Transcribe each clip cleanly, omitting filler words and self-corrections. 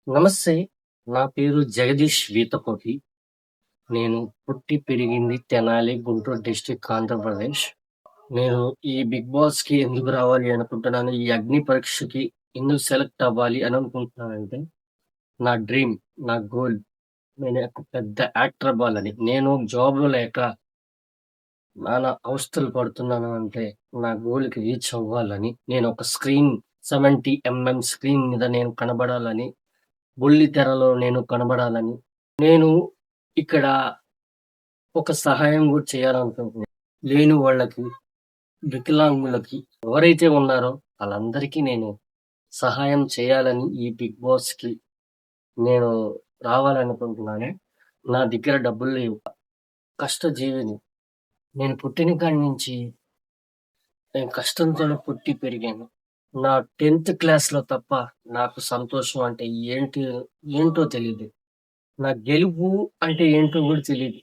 నమస్తే. నా పేరు జగదీష్ వీతకోటి. నేను పుట్టి పెరిగింది తెనాలి, గుంటూరు డిస్ట్రిక్ట్ ఆంధ్రప్రదేశ్. నేను ఈ 'బిగ్ బాస్‌కి' ఎందుకు రావాలి అనుకుంటున్నాను, ఈ అగ్ని పరీక్షకి ఎందుకు సెలెక్ట్ అవ్వాలి అని అనుకుంటున్నానంటే, నా డ్రీమ్, నా గోల్ నేను ఒక పెద్ద యాక్టర్ అవ్వాలని. నేను జాబ్‌లో లేక నానా అవస్థలు పడుతున్నాను అంటే, నా గోల్‌కి రీచ్ అవ్వాలని, నేను ఒక స్క్రీన్ 70 స్క్రీన్ మీద నేను కనబడాలని, బుల్లితెరలో నేను కనబడాలని, నేను ఇక్కడ ఒక సహాయం గూడా చేయాలనుకుంటున్నాను. లేని వాళ్ళకి, వికలాంగులకి ఎవరైతే ఉన్నారో ఆళ్ళందరికీ నేను సహాయం చేయాలని ఈ 'బిగ్ బాస్‌కి' నేను రావాలనుకుంటున్నాను. నా దగ్గర డబ్బులు లేవు. కష్టజీవిని. నేను పుట్టిన కాడి నుంచి నేను కష్టంతోనే పుట్టి పెరిగాను. నా 10థ్ క్లాస్‌లో తప్ప నాకు సంతోషం అంటే ఏంటో తెలీదు. నా గెలుపు అంటే ఏంటో గూడా తెలీదు.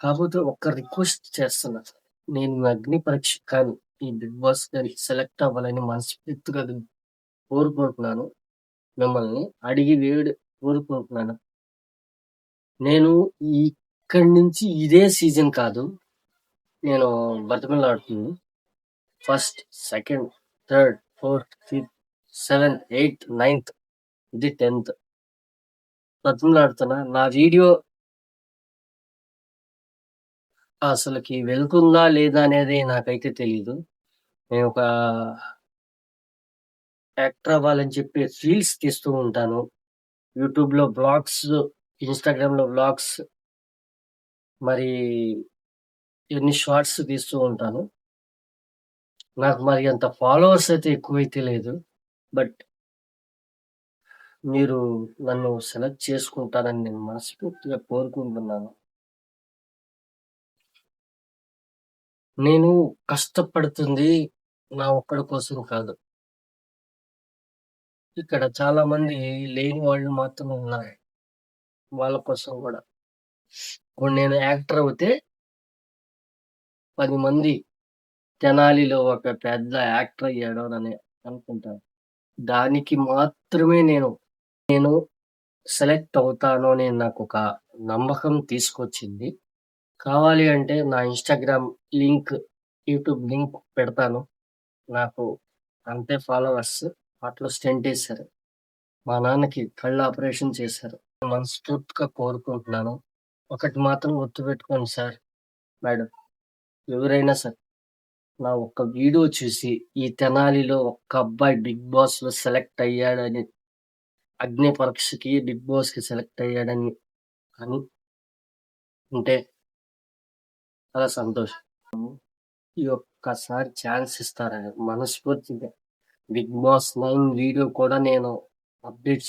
కాపోతే ఒక్క రిక్వెస్ట్ చేస్తున్నా. నేను అగ్ని పరీక్షకి కానీ, ఈ 'బిగ్ బాస్' గాని సెలెక్ట్ అవ్వాలని మనస్ఫూర్తిగా కోరుకుంటున్నాను. మిమ్మల్ని అడిగి కోరుకుంటున్నాను. నేను ఇక్కడి నుంచి ఇదే సీజన్ కాదు. నేను బతిమిలాడుతుంది. First, second, third, fourth, fifth, seventh, eighth, ninth, ఇది 10థ్ బతిమిలాడుతున్నా. నా వీడియో అసలకి వెళ్తుందా లేదా అనేది నాకైతే తెలీదు. నేనొక యాక్టర్ అవ్వాలని చెప్పి రీల్స్ తీస్తూ ఉంటాను. యూట్యూబ్‌లో వ్లాగ్స్, ఇన్‌స్టాగ్రామ్‌లో వ్లాగ్స్, మరి ఇవన్నీ షార్ట్స్ తీస్తూ ఉంటాను. నాకు మరి అంత ఫాలోవర్స్ అయితే ఎక్కువైతే లేదు. బట్ మీరు నన్ను సెలెక్ట్ చేసుకుంటారని నేను మనస్ఫూర్తిగా కోరుకుంటున్నాను. నేను కష్టపడుతుంది నా ఒక్కడి కోసం కాదు. ఇక్కడ చాలామంది లేని వాళ్ళు మాత్రం ఉన్నారు. వాళ్ళ కోసం గూడా. ఇప్పుడు నేను యాక్టర్ అవుతే 10 మంది తెనాలిలో ఒక పెద్ద యాక్టర్ అయ్యాడు అని అనుకుంటారు. దానికి మాత్రమే నేను సెలెక్ట్ అవుతాను అని నాకొక నమ్మకం తీసుకొచ్చింది. కావాలి అంటే నా ఇన్‌స్టాగ్రామ్ లింక్, యూట్యూబ్ లింక్ పెడతాను. నాకు అంతే ఫాలోవర్స్. అట్లా స్టంటేశారు. మా నాన్నకి కళ్ళ ఆపరేషన్ చేశారు. మనస్ఫూర్తిగా కోరుకుంటున్నాను. ఒకటి మాత్రం గుర్తుపెట్టుకోండి సార్, మేడం, ఎవరైనా సరే నా ఒక్క వీడియో చూసి ఈ తెనాలిలో ఒక్క అబ్బాయి 'బిగ్ బాస్‌లో' సెలెక్ట్ అయ్యాడని, అగ్ని పరీక్షకి 'బిగ్ బాస్‌కి' సెలెక్ట్ అయ్యాడని అని ఉంటే చాలా సంతోషం. ఈ ఒక్కసారి ఛాన్స్ ఇస్తారని మనస్ఫూర్తిగా 'బిగ్ బాస్ 9' వీడియో కూడా నేను అప్‌లోడ్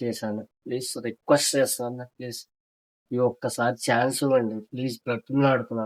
చేశాను. ప్లీజ్ రిక్వెస్ట్ చేస్తున్నాను. ప్లీజ్ ఈ ఒక్కసారి ఛాన్స్ ఇవ్వండి. ప్లీజ్ బ్రతిమలాడుతున్నాను.